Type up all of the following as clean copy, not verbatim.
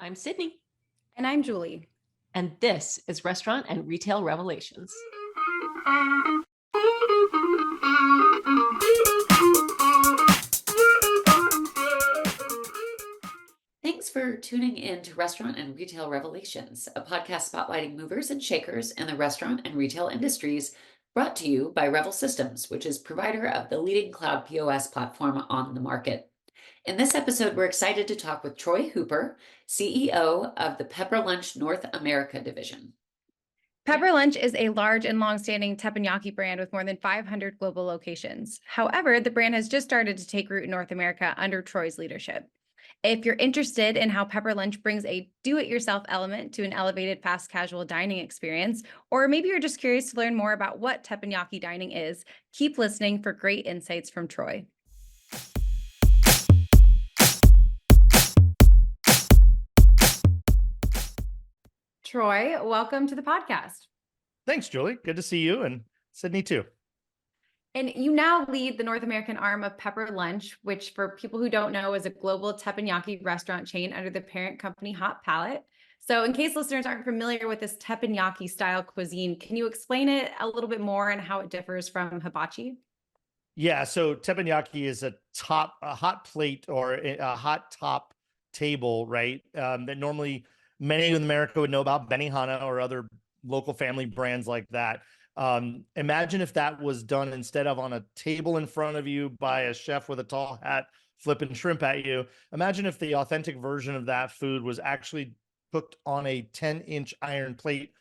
I'm Sydney. And I'm Julie. And this is Restaurant and Retail Revelations. Thanks for tuning in to Restaurant and Retail Revelations, a podcast spotlighting movers and shakers in the restaurant and retail industries, brought to you by Revel Systems, which is provider of the leading cloud POS platform on the market. In this episode, we're excited to talk with Troy Hooper, CEO of the Pepper Lunch North America division. Pepper Lunch is a large and long-standing teppanyaki brand with more than 500 global locations. However, the brand has just started to take root in North America under Troy's leadership. If you're interested in how Pepper Lunch brings a do-it-yourself element to an elevated fast casual dining experience, or maybe you're just curious to learn more about what teppanyaki dining is, keep listening for great insights from Troy. Troy, welcome to the podcast. Thanks, Julie. Good to see you, and Sydney too. And you now lead the North American arm of Pepper Lunch, which for people who don't know is a global teppanyaki restaurant chain under the parent company Hot Palate. So in case listeners aren't familiar with this teppanyaki style cuisine, can you explain it a little bit more and how it differs from hibachi? Yeah, so teppanyaki is a hot plate or a hot top table, right? That normally many in America would know about, Benihana or other local family brands like that. Imagine if that was done instead of on a table in front of you by a chef with a tall hat flipping shrimp at you. Imagine if the authentic version of that food was actually cooked on a 10-inch iron plate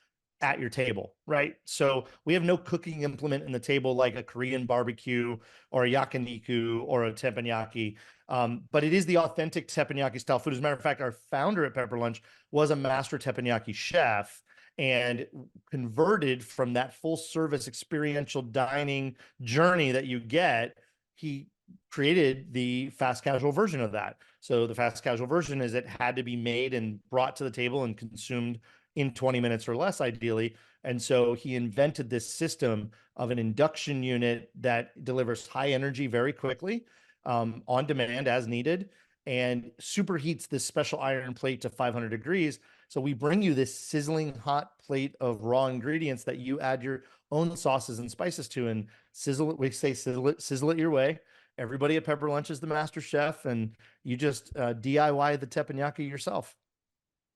at your table, right? So we have no cooking implement in the table like a Korean barbecue or a yakiniku or a teppanyaki. But it is the authentic teppanyaki style food. As a matter of fact, our founder at Pepper Lunch was a master teppanyaki chef and converted from that full service experiential dining journey that you get. He created the fast casual version of that. So the fast casual version is it had to be made and brought to the table and consumed in 20 minutes or less, ideally. And so he invented this system of an induction unit that delivers high energy very quickly, on demand as needed, and superheats this special iron plate to 500 degrees. So we bring you this sizzling hot plate of raw ingredients that you add your own sauces and spices to and sizzle it. We say sizzle it your way. Everybody at Pepper Lunch is the master chef, and you just DIY the teppanyaki yourself.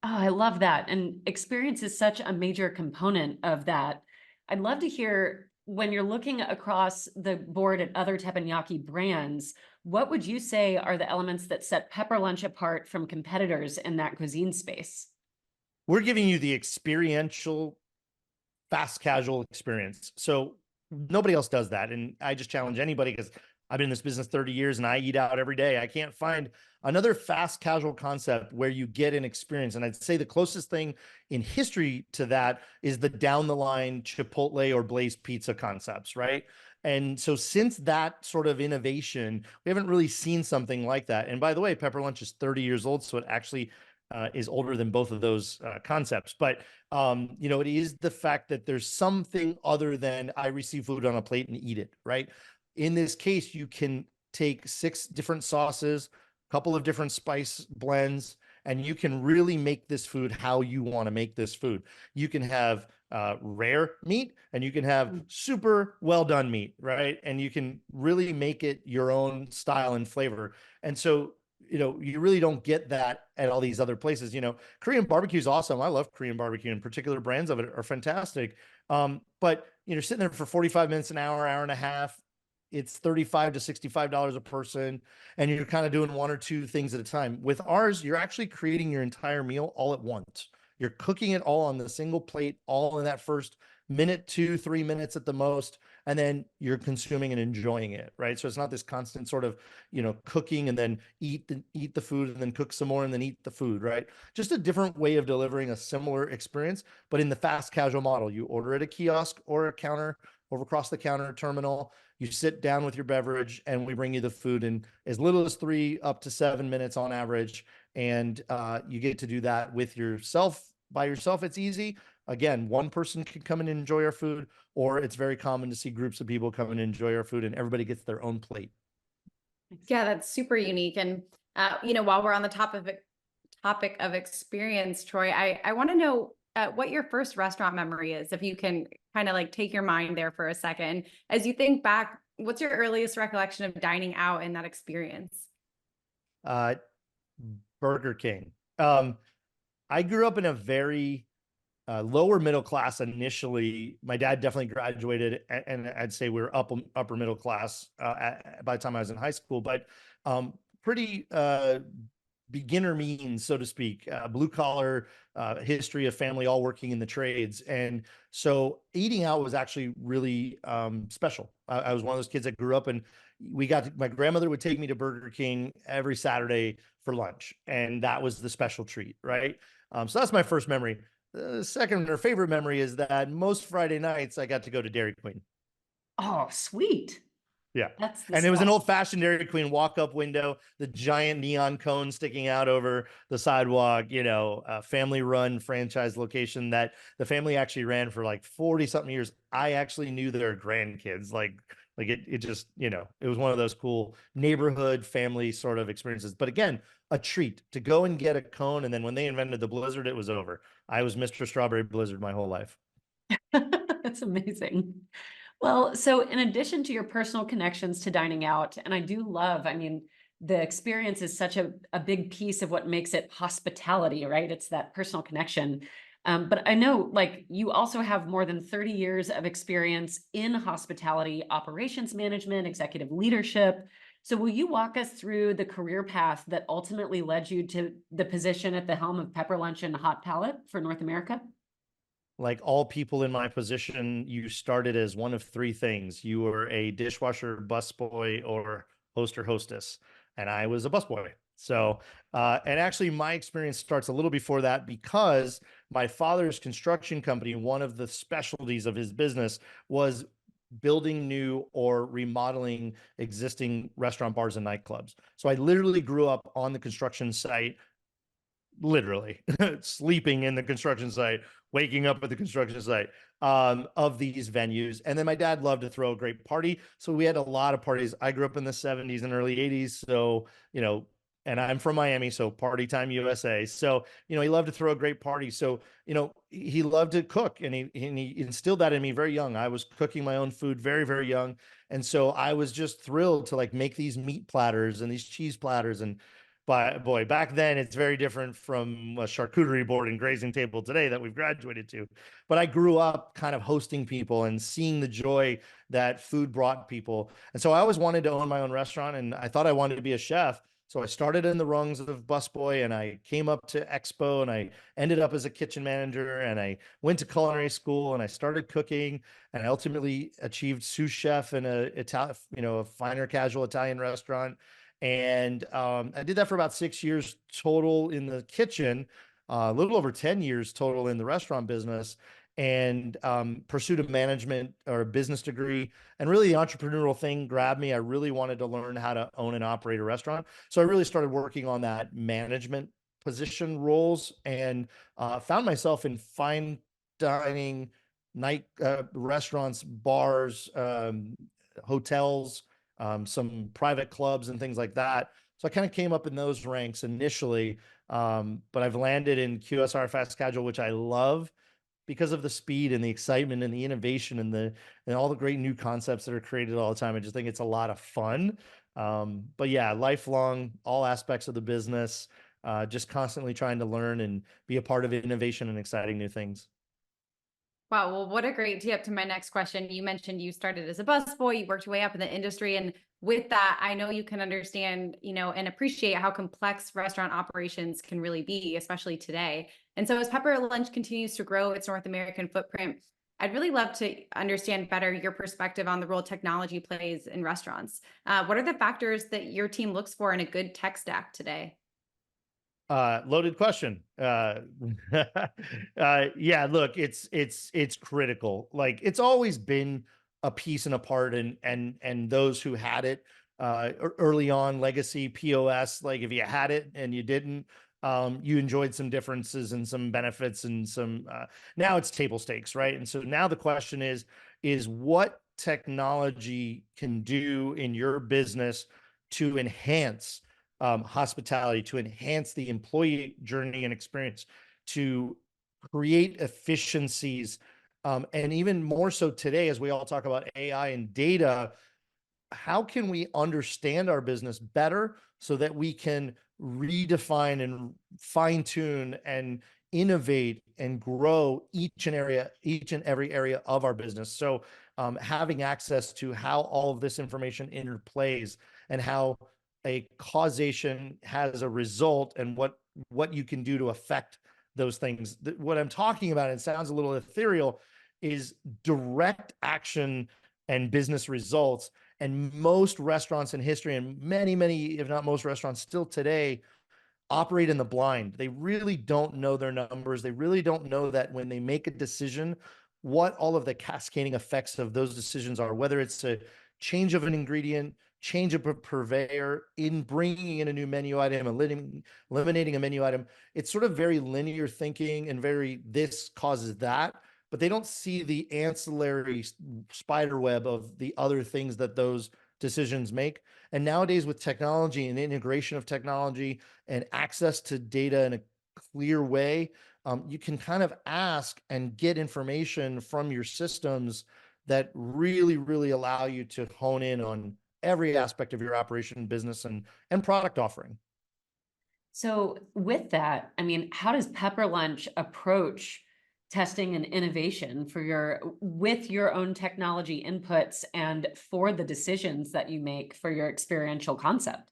Oh, I love that. And experience is such a major component of that. I'd love to hear, when you're looking across the board at other teppanyaki brands, what would you say are the elements that set Pepper Lunch apart from competitors in that cuisine space? We're giving you the experiential, fast casual experience. So nobody else does that. And I just challenge anybody, because I've been in this business 30 years and I eat out every day. I can't find another fast casual concept where you get an experience. And I'd say the closest thing in history to that is the down the line Chipotle or Blaze Pizza concepts, right? And so since that sort of innovation, we haven't really seen something like that. And by the way, Pepper Lunch is 30 years old, so it actually is older than both of those concepts. But, it is the fact that there's something other than I receive food on a plate and eat it, right? In this case, you can take 6 different sauces, a couple of different spice blends, and you can really make this food how you want to make this food. You can have rare meat and you can have super well done meat, right? And you can really make it your own style and flavor. And so, you really don't get that at all these other places. Korean barbecue is awesome. I love Korean barbecue, and particular brands of it are fantastic. But sitting there for 45 minutes, an hour, hour and a half, it's $35 to $65 a person, and you're kind of doing one or two things at a time. With ours, you're actually creating your entire meal all at once. You're cooking it all on the single plate, all in that first minute, 2-3 minutes at the most, and then you're consuming and enjoying it, right? So it's not this constant sort of, cooking and then eat the food and then cook some more and then eat the food, right? Just a different way of delivering a similar experience, but in the fast casual model. You order at a kiosk or a counter over across the counter terminal. You sit down with your beverage and we bring you the food in as little as 3 up to 7 minutes on average. And you get to do that with yourself. By yourself, it's easy. Again, one person can come in and enjoy our food, or it's very common to see groups of people come and enjoy our food and everybody gets their own plate. Yeah, that's super unique. And, while we're on the topic of experience, Troy, I want to know what your first restaurant memory is, if you can kind of like take your mind there for a second. As you think back, what's your earliest recollection of dining out in that experience? Uh, Burger King. I grew up in a very lower middle class initially. My dad definitely graduated, and I'd say we were upper middle class by the time I was in high school, but pretty beginner means, so to speak, blue collar history of family, all working in the trades. And so eating out was actually really special. I was one of those kids that grew up and my grandmother would take me to Burger King every Saturday for lunch. And that was the special treat, right? So that's my first memory. The second or favorite memory is that most Friday nights I got to go to Dairy Queen. Oh, sweet. Yeah. That's the And it was an stuff. old fashioned Dairy Queen walk up window, the giant neon cone sticking out over the sidewalk, family run franchise location that the family actually ran for like 40 something years. I actually knew their grandkids. Like it just, it was one of those cool neighborhood family sort of experiences. But again, a treat to go and get a cone. And then when they invented the Blizzard, it was over. I was Mr. Strawberry Blizzard my whole life. That's amazing. Well, so in addition to your personal connections to dining out, and I do love, I mean, the experience is such a big piece of what makes it hospitality, right? It's that personal connection. But I know, like, you also have more than 30 years of experience in hospitality, operations management, executive leadership. So, will you walk us through the career path that ultimately led you to the position at the helm of Pepper Lunch and Hot Palate for North America? Like all people in my position, you started as one of three things. You were a dishwasher, busboy, or host or hostess. And I was a busboy. So, and actually, my experience starts a little before that because my father's construction company, one of the specialties of his business was building new or remodeling existing restaurant bars and nightclubs. So I literally grew up on the construction site, literally sleeping in the construction site, waking up at the construction site of these venues. And then my dad loved to throw a great party. So we had a lot of parties. I grew up in the 70s and early 80s. So, and I'm from Miami, so party time USA. So, he loved to throw a great party. So, he loved to cook and he instilled that in me very young. I was cooking my own food very, very young. And so I was just thrilled to like make these meat platters and these cheese platters. And but boy, back then it's very different from a charcuterie board and grazing table today that we've graduated to. But I grew up kind of hosting people and seeing the joy that food brought people. And so I always wanted to own my own restaurant and I thought I wanted to be a chef. So I started in the rungs of busboy and I came up to Expo and I ended up as a kitchen manager and I went to culinary school and I started cooking and I ultimately achieved sous chef in a finer casual Italian restaurant. And I did that for about 6 years total in the kitchen, a little over 10 years total in the restaurant business, and pursued a management or a business degree. And really, the entrepreneurial thing grabbed me. I really wanted to learn how to own and operate a restaurant. So I really started working on that management position roles and found myself in fine dining, night restaurants, bars, hotels, some private clubs and things like that. So I kind of came up in those ranks initially, but I've landed in QSR fast casual, which I love because of the speed and the excitement and the innovation and all the great new concepts that are created all the time. I just think it's a lot of fun. But yeah, lifelong, all aspects of the business, just constantly trying to learn and be a part of innovation and exciting new things. Wow, well, what a great tee up to my next question. You mentioned you started as a busboy, you worked your way up in the industry. And with that, I know you can understand, and appreciate how complex restaurant operations can really be, especially today. And so as Pepper Lunch continues to grow its North American footprint, I'd really love to understand better your perspective on the role technology plays in restaurants. What are the factors that your team looks for in a good tech stack today? Loaded question. Yeah, look, it's critical. Like it's always been a piece and a part, and those who had it early on, legacy POS, like if you had it and you didn't, you enjoyed some differences and some benefits and some. Now it's table stakes, right? And so now the question is what technology can do in your business to enhance hospitality, to enhance the employee journey and experience, to create efficiencies. And even more so today, as we all talk about AI and data, how can we understand our business better so that we can redefine and fine tune and innovate and grow each and every area of our business. So having access to how all of this information interplays and how a causation has a result and what you can do to affect those things. What I'm talking about, it sounds a little ethereal, is direct action and business results. And most restaurants in history, and many, if not most restaurants still today, operate in the blind. They really don't know their numbers. They really don't know that when they make a decision, what all of the cascading effects of those decisions are, whether it's a change of an ingredient, change of a purveyor, in bringing in a new menu item, eliminating a menu item. It's sort of very linear thinking and very this causes that, but they don't see the ancillary spider web of the other things that those decisions make. And nowadays, with technology and integration of technology and access to data in a clear way, you can kind of ask and get information from your systems that really allow you to hone in on every aspect of your operation, business, and product offering. So with that, I mean, how does Pepper Lunch approach testing and innovation with your own technology inputs and for the decisions that you make for your experiential concept?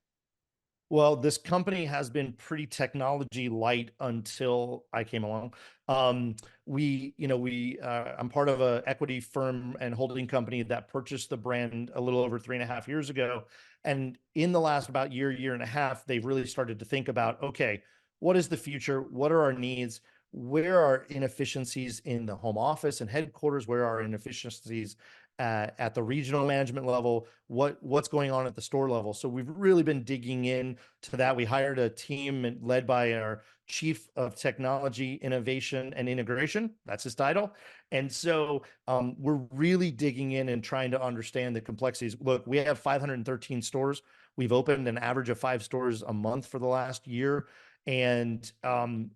Well, this company has been pretty technology light until I came along. I'm part of a equity firm and holding company that purchased the brand a little over 3.5 years ago. And in the last about year and a half, they've really started to think about, okay, what is the future? What are our needs? Where are inefficiencies in the home office and headquarters? Where are inefficiencies at the regional management level? What's going on at the store level? So we've really been digging in to that. We hired a team led by our Chief of Technology, Innovation, and Integration. That's his title. And so we're really digging in and trying to understand the complexities. Look, we have 513 stores. We've opened an average of 5 stores a month for the last year. And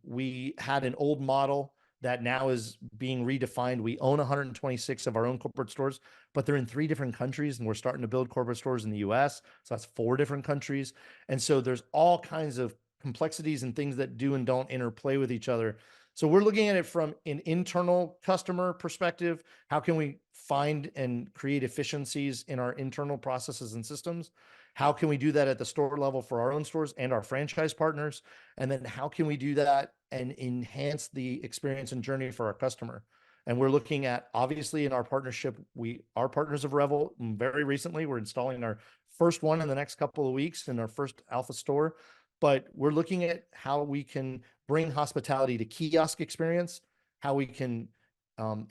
we had an old model that now is being redefined. We own 126 of our own corporate stores, but they're in 3 different countries, and we're starting to build corporate stores in the US. So that's 4 different countries. And so there's all kinds of complexities and things that do and don't interplay with each other. So we're looking at it from an internal customer perspective. How can we find and create efficiencies in our internal processes and systems? How can we do that at the store level for our own stores and our franchise partners? And then how can we do that and enhance the experience and journey for our customer? And we're looking at, obviously, in our partnership, we are partners of Revel. Very recently, we're installing our first one in the next couple of weeks in our first alpha store. But we're looking at how we can bring hospitality to kiosk experience, how we can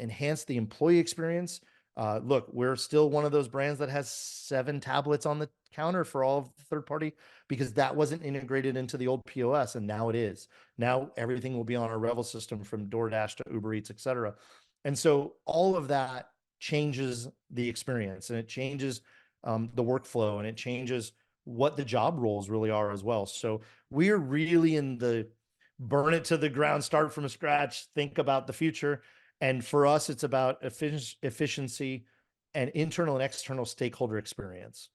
enhance the employee experience. Look, we're still one of those brands that has 7 tablets on the counter for all of the third party, because that wasn't integrated into the old POS, and now it is. Now everything will be on our Revel system, from DoorDash to Uber Eats, etc. And so all of that changes the experience, and it changes the workflow, and it changes what the job roles really are as well. So we're really in the burn it to the ground, start from scratch, think about the future. And for us, it's about efficiency and internal and external stakeholder experience.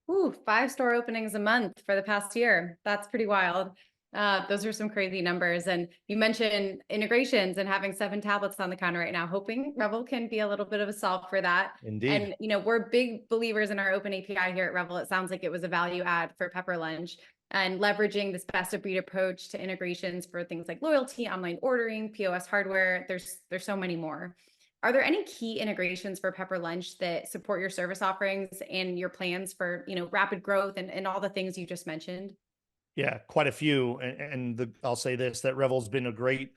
Ooh, 5 store openings a month for the past year. That's pretty wild. Those are some crazy numbers. And you mentioned integrations and having 7 tablets on the counter right now, hoping Revel can be a little bit of a solve for that. Indeed. And, we're big believers in our open API here at Revel. It sounds like it was a value add for Pepper Lunch, and leveraging this best of breed approach to integrations for things like loyalty, online ordering, POS hardware. There's so many more. Are there any key integrations for Pepper Lunch that support your service offerings and your plans for, rapid growth and all the things you just mentioned? Yeah, quite a few. And I'll say this, that Revel's been a great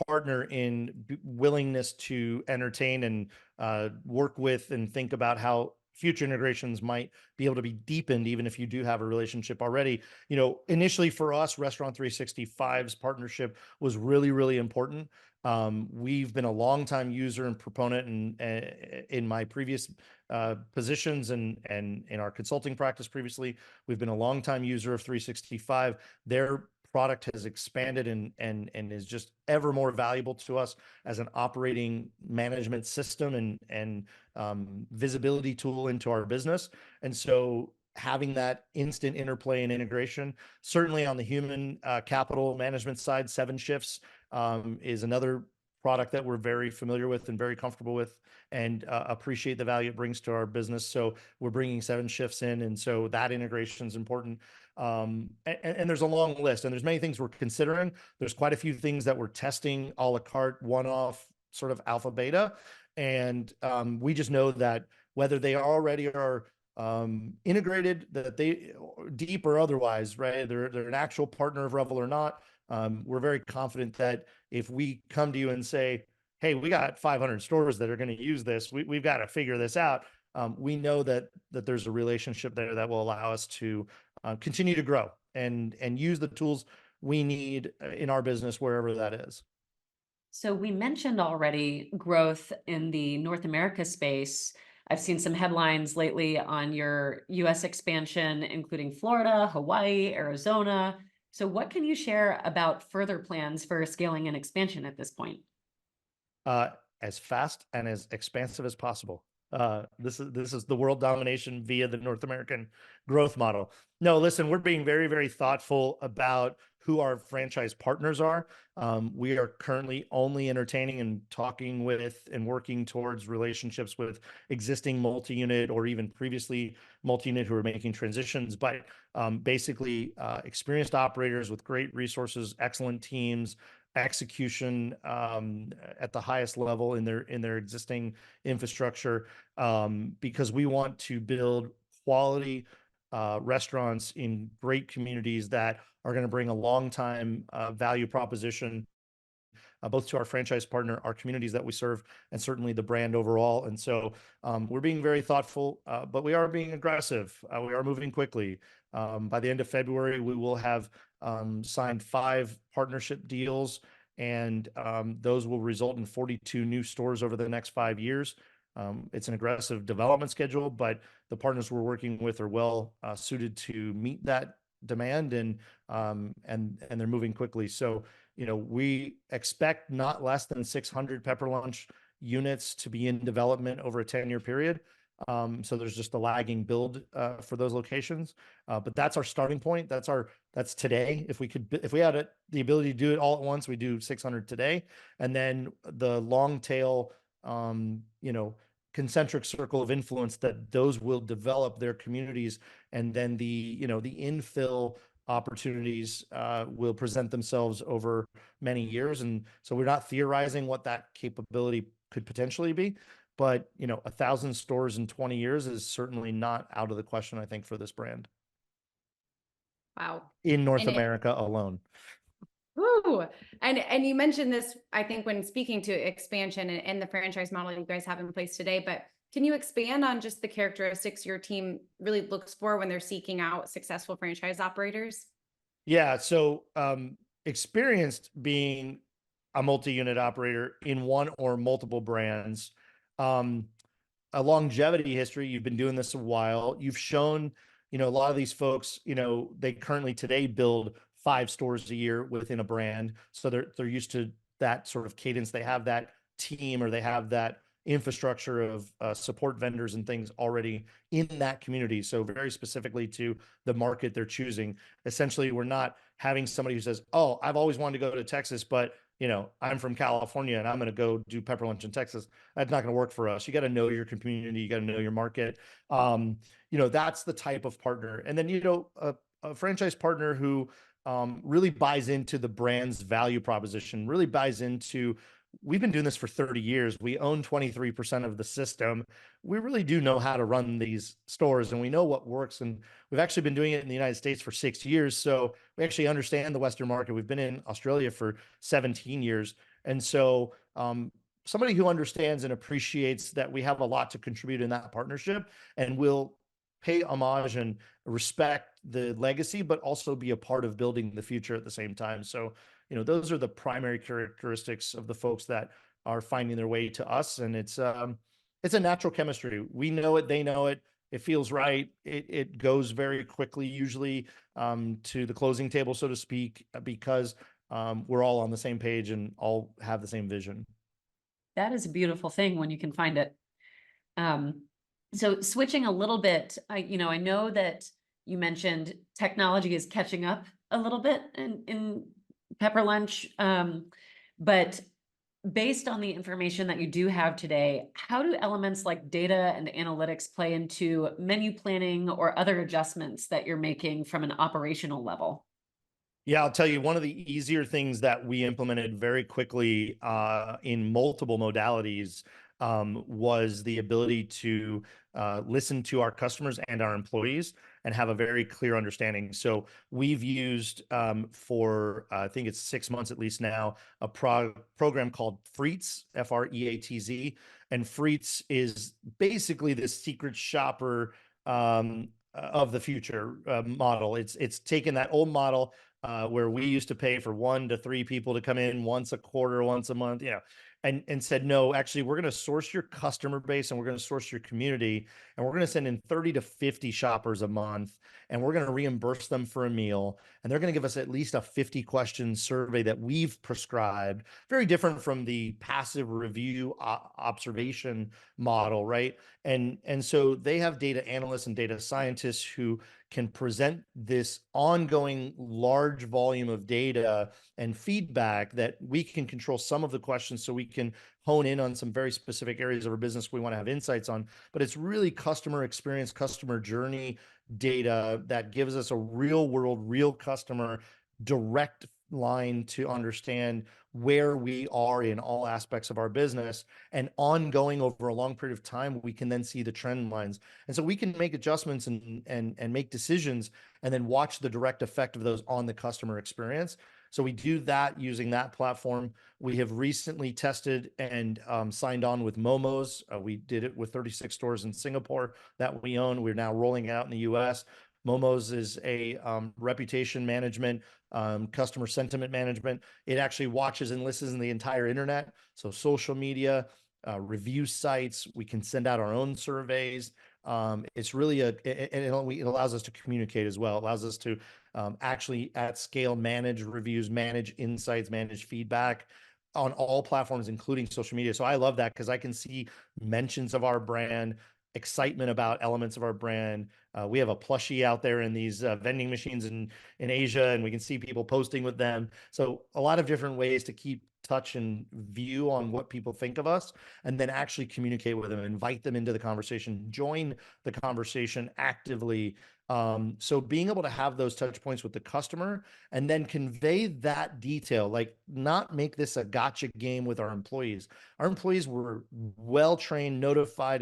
partner in willingness to entertain and work with and think about how future integrations might be able to be deepened, even if you do have a relationship already. Initially for us, Restaurant 365's partnership was really, really important. We've been a longtime user and proponent in my previous positions and in our consulting practice previously. We've been a longtime user of 365. Their product has expanded and is just ever more valuable to us as an operating management system and visibility tool into our business. And so having that instant interplay and integration, certainly on the human capital management side, 7Shifts is another product that we're very familiar with and very comfortable with, and appreciate the value it brings to our business. So we're bringing 7Shifts in, and so that integration is important. And there's a long list, and there's many things we're considering. There's quite a few things that we're testing a la carte, one-off, sort of alpha beta, and we just know that whether they already are integrated, that they deep or otherwise, right? They're an actual partner of Revel or not. We're very confident that if we come to you and say, hey, we got 500 stores that are going to use this, we've got to figure this out. We know that there's a relationship there that will allow us to continue to grow and use the tools we need in our business, wherever that is. So we mentioned already growth in the North America space. I've seen some headlines lately on your US expansion, including Florida, Hawaii, Arizona. So what can you share about further plans for scaling and expansion at this point? As fast and as expansive as possible. This is the world domination via the North American growth model. No, listen, we're being very, very thoughtful about who our franchise partners are. We are currently only entertaining and talking with and working towards relationships with existing multi-unit or even previously multi-unit who are making transitions, but basically experienced operators with great resources, excellent teams, execution at the highest level in their existing infrastructure, because we want to build quality restaurants in great communities that are going to bring a long time value proposition both to our franchise partner, our communities that we serve, and certainly the brand overall. And so we're being very thoughtful, but we are being aggressive. We are moving quickly. By the end of February, we will have signed 5 partnership deals, and those will result in 42 new stores over the next 5 years. It's an aggressive development schedule, but the partners we're working with are well suited to meet that demand, and they're moving quickly. So, we expect not less than 600 Pepper Lunch units to be in development over a 10-year period. So there's just a lagging build for those locations, but that's our starting point. That's today. If we had the ability to do it all at once, we do 600 today, and then the long tail, concentric circle of influence that those will develop their communities, and then the infill opportunities will present themselves over many years. And so we're not theorizing what that capability could potentially be, but 1,000 stores in 20 years is certainly not out of the question, I think, for this brand. Wow. In North America alone. Woo! And you mentioned this, I think, when speaking to expansion and the franchise model you guys have in place today, but can you expand on just the characteristics your team really looks for when they're seeking out successful franchise operators? Yeah. So experienced being a multi-unit operator in one or multiple brands, a longevity history. You've been doing this a while. You've shown, a lot of these folks, they currently today build 5 stores a year within a brand. So they're used to that sort of cadence. They have that team, or they have that infrastructure of support vendors and things already in that community. So very specifically to the market they're choosing. Essentially, we're not having somebody who says, oh, I've always wanted to go to Texas, but I'm from California and I'm going to go do Pepper Lunch in Texas. That's not going to work for us. You got to know your community. You got to know your market. That's the type of partner. And then, a franchise partner who really buys into the brand's value proposition, really buys into, we've been doing this for 30 years. We own 23% of the system. We really do know how to run these stores, and we know what works. And we've actually been doing it in the United States for 6 years. So we actually understand the Western market. We've been in Australia for 17 years. And so somebody who understands and appreciates that we have a lot to contribute in that partnership, and will pay homage and respect the legacy, but also be a part of building the future at the same time. So, those are the primary characteristics of the folks that are finding their way to us. And it's a natural chemistry. We know it, they know it. It feels right. It goes very quickly, usually to the closing table, so to speak, because we're all on the same page and all have the same vision. That is a beautiful thing when you can find it. So switching a little bit, I know that you mentioned technology is catching up a little bit in Pepper Lunch, but based on the information that you do have today, how do elements like data and analytics play into menu planning or other adjustments that you're making from an operational level? Yeah, I'll tell you, one of the easier things that we implemented very quickly in multiple modalities was the ability to listen to our customers and our employees and have a very clear understanding. So we've used for, I think it's 6 months at least now, a program called Freetz, Freatz. And Freetz is basically the secret shopper of the future model. It's taken that old model where we used to pay for 1 to 3 people to come in once a quarter, once a month, and said, no, actually, we're going to source your customer base and we're going to source your community, and we're going to send in 30 to 50 shoppers a month, and we're going to reimburse them for a meal, and they're going to give us at least a 50-question survey that we've prescribed. Very different from the passive review observation model, right? And so they have data analysts and data scientists who can present this ongoing large volume of data and feedback that we can control some of the questions, so we can hone in on some very specific areas of our business we want to have insights on. But it's really customer experience, customer journey data that gives us a real world, real customer direct line to understand where we are in all aspects of our business, and ongoing over a long period of time, we can then see the trend lines. And so we can make adjustments and make decisions, and then watch the direct effect of those on the customer experience. So we do that using that platform. We have recently tested and signed on with Momo's. We did it with 36 stores in Singapore that we own. We're now rolling it out in the US. Momo's is a reputation management, customer sentiment management. It actually watches and listens in the entire internet. So social media, review sites, we can send out our own surveys. It's really it allows us to communicate as well. It allows us to actually at scale manage reviews, manage insights, manage feedback on all platforms, including social media. So I love that because I can see mentions of our brand, excitement about elements of our brand. We have a plushie out there in these vending machines in Asia, and we can see people posting with them. So a lot of different ways to keep touch and view on what people think of us, and then actually communicate with them, invite them into the conversation, join the conversation actively. So being able to have those touch points with the customer and then convey that detail, like not make this a gotcha game with our employees. Our employees were well trained, notified,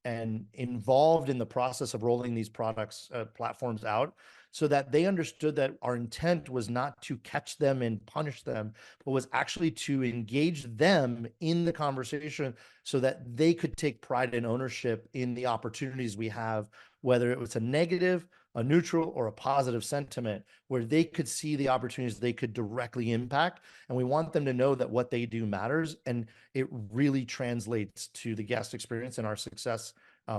and involved in the process of rolling these products, platforms out, so that they understood that our intent was not to catch them and punish them, but was actually to engage them in the conversation so that they could take pride and ownership in the opportunities we have, whether it was a negative, a neutral, or a positive sentiment, where they could see the opportunities they could directly impact. And we want them to know that what they do matters, and it really translates to the guest experience and our success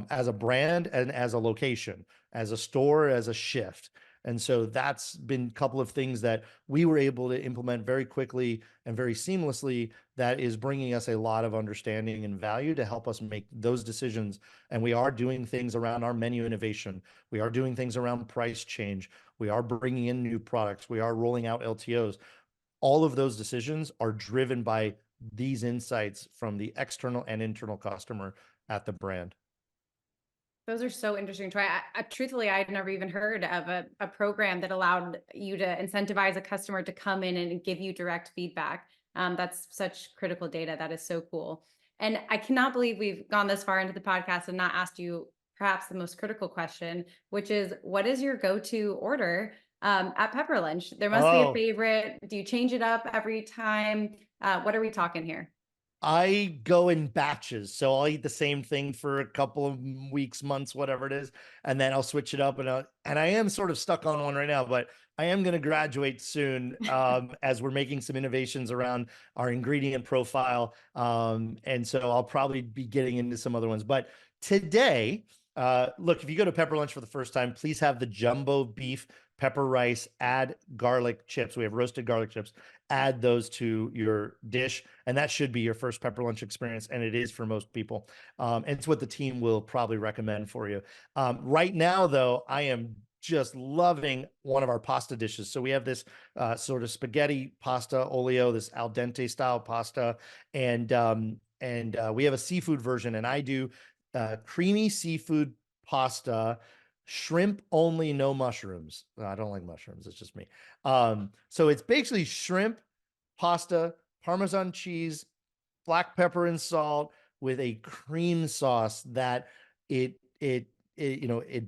as a brand and as a location, as a store, as a shift. And so that's been a couple of things that we were able to implement very quickly and very seamlessly, that is bringing us a lot of understanding and value to help us make those decisions. And we are doing things around our menu innovation. We are doing things around price change. We are bringing in new products. We are rolling out LTOs. All of those decisions are driven by these insights from the external and internal customer at the brand. Those are so interesting to try. Truthfully, I'd never even heard of a program that allowed you to incentivize a customer to come in and give you direct feedback. That's such critical data. That is so cool. And I cannot believe we've gone this far into the podcast and not asked you perhaps the most critical question, which is, what is your go-to order at Pepper Lunch? There must be a favorite. Do you change it up every time? What are we talking here? I go in batches. So I'll eat the same thing for a couple of weeks, months, whatever it is, and then I'll switch it up. And I am sort of stuck on one right now, but I am going to graduate soon as we're making some innovations around our ingredient profile. And so I'll probably be getting into some other ones. But today, look, if you go to Pepper Lunch for the first time, please have the jumbo beef pepper rice, add garlic chips. We have roasted garlic chips. Add those to your dish, and that should be your first Pepper Lunch experience, and it is for most people. And it's what the team will probably recommend for you. Right now, though, I am just loving one of our pasta dishes. So we have this sort of spaghetti pasta olio, this al dente style pasta, and we have a seafood version, and I do creamy seafood pasta, shrimp only, no mushrooms. I don't like mushrooms. It's just me. So it's basically shrimp, pasta, Parmesan cheese, black pepper and salt with a cream sauce that it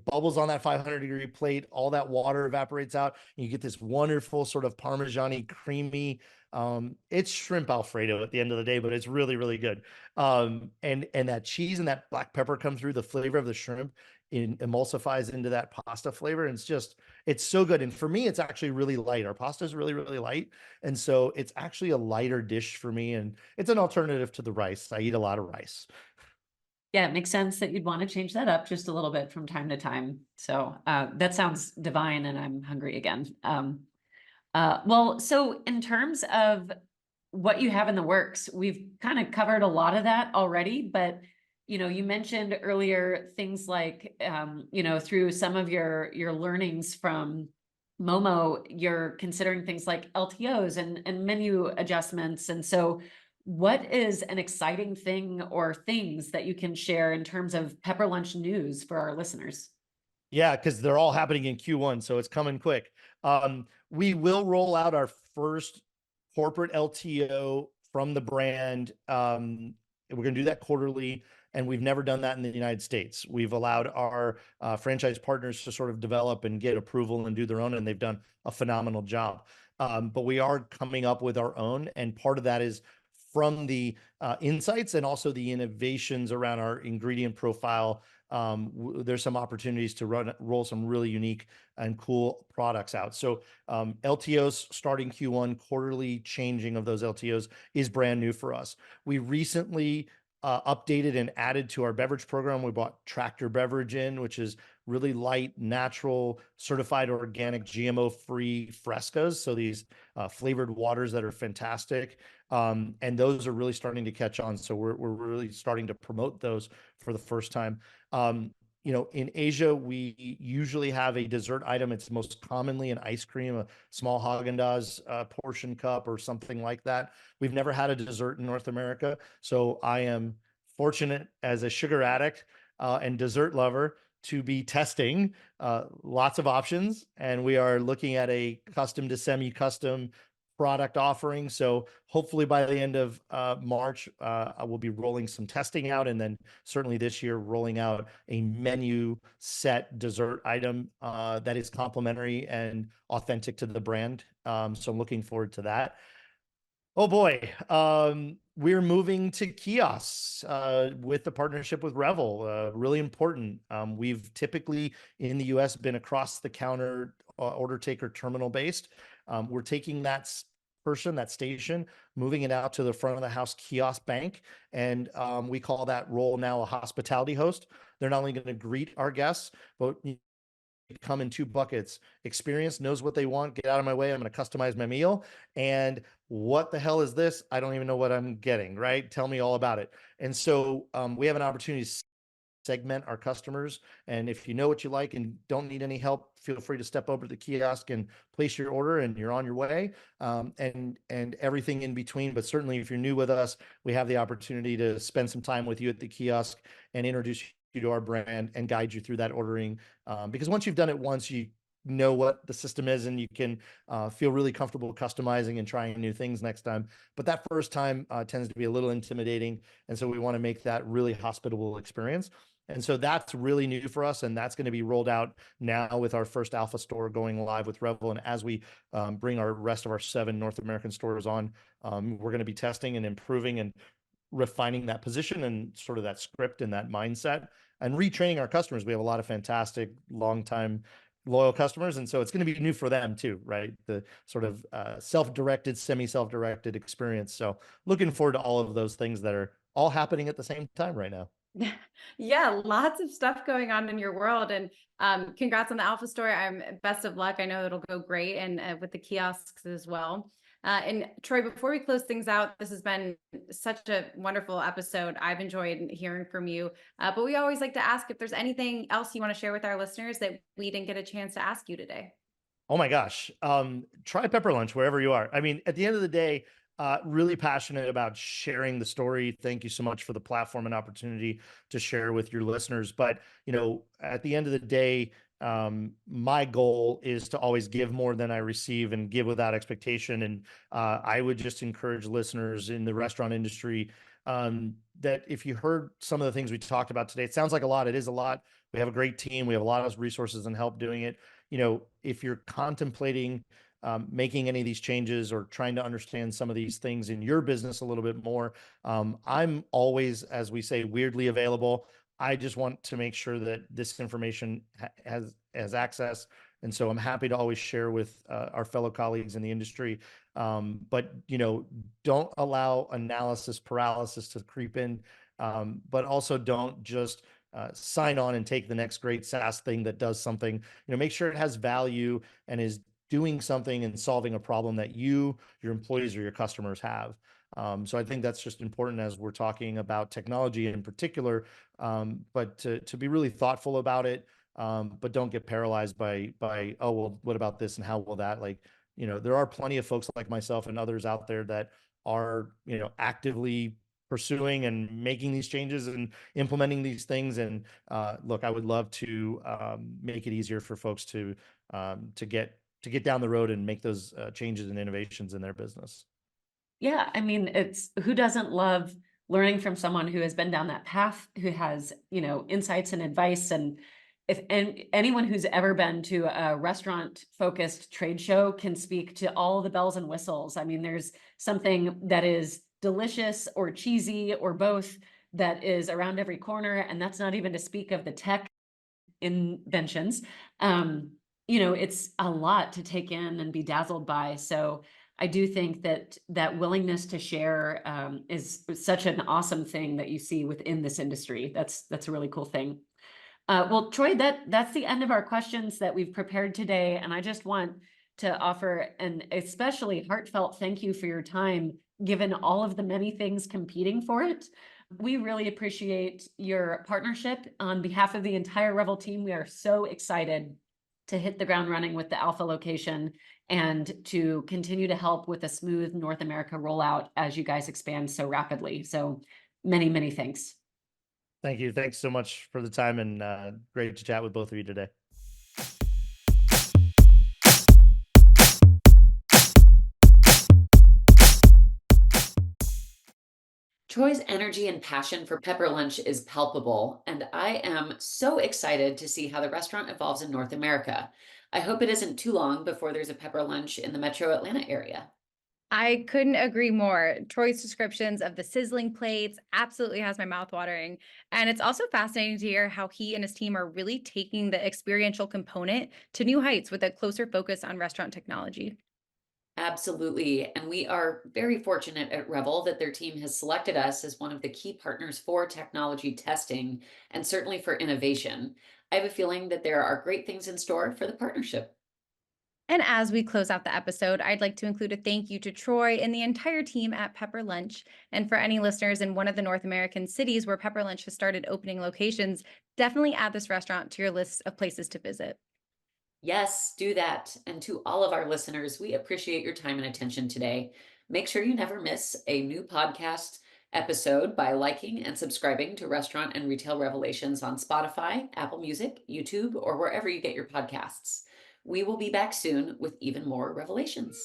bubbles on that 500-degree plate. All that water evaporates out, and you get this wonderful sort of Parmesan-y, creamy. It's shrimp Alfredo at the end of the day, but it's really, really good. And that cheese and that black pepper come through. The flavor of the shrimp emulsifies into that pasta flavor, and it's so good. And for me, it's actually really light. Our pasta is really, really light, and so it's actually a lighter dish for me, and it's an alternative to the rice. I eat a lot of rice. Yeah, it makes sense that you'd want to change that up just a little bit from time to time. So that sounds divine, and I'm hungry again. Well, so in terms of what you have in the works, we've kind of covered a lot of that already, but you mentioned earlier things like through some of your learnings from Momo, you're considering things like LTOs and menu adjustments. And so what is an exciting thing or things that you can share in terms of Pepper Lunch news for our listeners? Yeah, because they're all happening in Q1, so it's coming quick. We will roll out our first corporate LTO from the brand. We're going to do that quarterly, and we've never done that in the United States. We've allowed our franchise partners to sort of develop and get approval and do their own, and they've done a phenomenal job. But we are coming up with our own, and part of that is from the insights and also the innovations around our ingredient profile. There's some opportunities to roll some really unique and cool products out. So LTOs starting Q1, quarterly changing of those LTOs is brand new for us. We recently updated and added to our beverage program. We bought Tractor Beverage in, which is really light, natural, certified organic, GMO-free frescas. So these flavored waters that are fantastic. And those are really starting to catch on. So we're really starting to promote those for the first time. In Asia, we usually have a dessert item. It's most commonly an ice cream, a small Haagen-Dazs portion cup or something like that. We've never had a dessert in North America. So I am fortunate as a sugar addict and dessert lover to be testing lots of options. And we are looking at a custom to semi-custom product offering. So hopefully by the end of March, I will be rolling some testing out, and then certainly this year rolling out a menu set dessert item that is complimentary and authentic to the brand. So I'm looking forward to that. Oh boy, we're moving to kiosks with the partnership with Revel. Really important. We've typically in the US been across the counter order taker terminal based. We're taking that station, moving it out to the front of the house kiosk bank. And we call that role now a hospitality host. They're not only going to greet our guests, but come in two buckets. Experience, knows what they want. Get out of my way. I'm going to customize my meal. And what the hell is this? I don't even know what I'm getting, right? Tell me all about it. And so we have an opportunity to segment our customers. And if you know what you like and don't need any help, feel free to step over to the kiosk and place your order, and you're on your way, and everything in between. But certainly if you're new with us, we have the opportunity to spend some time with you at the kiosk and introduce you to our brand and guide you through that ordering. Because once you've done it once, you know what the system is, and you can feel really comfortable customizing and trying new things next time. But that first time tends to be a little intimidating. And so we want to make that really hospitable experience. And so that's really new for us, and that's going to be rolled out now with our first alpha store going live with Revel. And as we bring our rest of our 7 North American stores on, we're going to be testing and improving and refining that position and sort of that script and that mindset and retraining our customers. We have a lot of fantastic long-time loyal customers. And so it's going to be new for them too, right? The sort of self-directed, semi-self-directed experience. So looking forward to all of those things that are all happening at the same time right now. Yeah, lots of stuff going on in your world, and congrats on the Alpha Store. I'm best of luck. I know it'll go great, and with the kiosks as well. And Troy, before we close things out, this has been such a wonderful episode. I've enjoyed hearing from you, but we always like to ask if there's anything else you want to share with our listeners that we didn't get a chance to ask you today. Oh my gosh. Try Pepper Lunch wherever you are. I mean, at the end of the day, really passionate about sharing the story. Thank you so much for the platform and opportunity to share with your listeners. But, at the end of the day, my goal is to always give more than I receive and give without expectation. And I would just encourage listeners in the restaurant industry that if you heard some of the things we talked about today, it sounds like a lot. It is a lot. We have a great team. We have a lot of resources and help doing it. If you're contemplating making any of these changes or trying to understand some of these things in your business a little bit more, I'm always, as we say, weirdly available. I just want to make sure that this information has access. And so I'm happy to always share with our fellow colleagues in the industry. But, don't allow analysis paralysis to creep in, but also don't just sign on and take the next great SaaS thing that does something. Make sure it has value and is doing something and solving a problem that your employees or your customers have. So I think that's just important as we're talking about technology in particular, but to be really thoughtful about it, but don't get paralyzed by, oh, well, what about this and how will that, there are plenty of folks like myself and others out there that are, actively pursuing and making these changes and implementing these things. And look, I would love to make it easier for folks to get down the road and make those changes and innovations in their business. Yeah, I mean, it's who doesn't love learning from someone who has been down that path, who has, insights and advice. And anyone who's ever been to a restaurant focused trade show can speak to all the bells and whistles. I mean, there's something that is delicious or cheesy or both that is around every corner. And that's not even to speak of the tech inventions. It's a lot to take in and be dazzled by. So I do think that willingness to share is such an awesome thing that you see within this industry. That's a really cool thing. Well, Troy, that's the end of our questions that we've prepared today. And I just want to offer an especially heartfelt thank you for your time, given all of the many things competing for it. We really appreciate your partnership. On behalf of the entire Revel team, we are so excited to hit the ground running with the Alpha location and to continue to help with a smooth North America rollout as you guys expand so rapidly. So many, many thanks. Thank you. Thanks so much for the time, and great to chat with both of you today. Troy's energy and passion for Pepper Lunch is palpable, and I am so excited to see how the restaurant evolves in North America. I hope it isn't too long before there's a Pepper Lunch in the metro Atlanta area. I couldn't agree more. Troy's descriptions of the sizzling plates absolutely has my mouth watering. And it's also fascinating to hear how he and his team are really taking the experiential component to new heights with a closer focus on restaurant technology. Absolutely. And we are very fortunate at Revel that their team has selected us as one of the key partners for technology testing and certainly for innovation. I have a feeling that there are great things in store for the partnership. And as we close out the episode, I'd like to include a thank you to Troy and the entire team at Pepper Lunch. And for any listeners in one of the North American cities where Pepper Lunch has started opening locations, definitely add this restaurant to your list of places to visit. Yes, do that. And to all of our listeners, we appreciate your time and attention today. Make sure you never miss a new podcast episode by liking and subscribing to Restaurant and Retail Revelations on Spotify, Apple Music, YouTube, or wherever you get your podcasts. We will be back soon with even more revelations.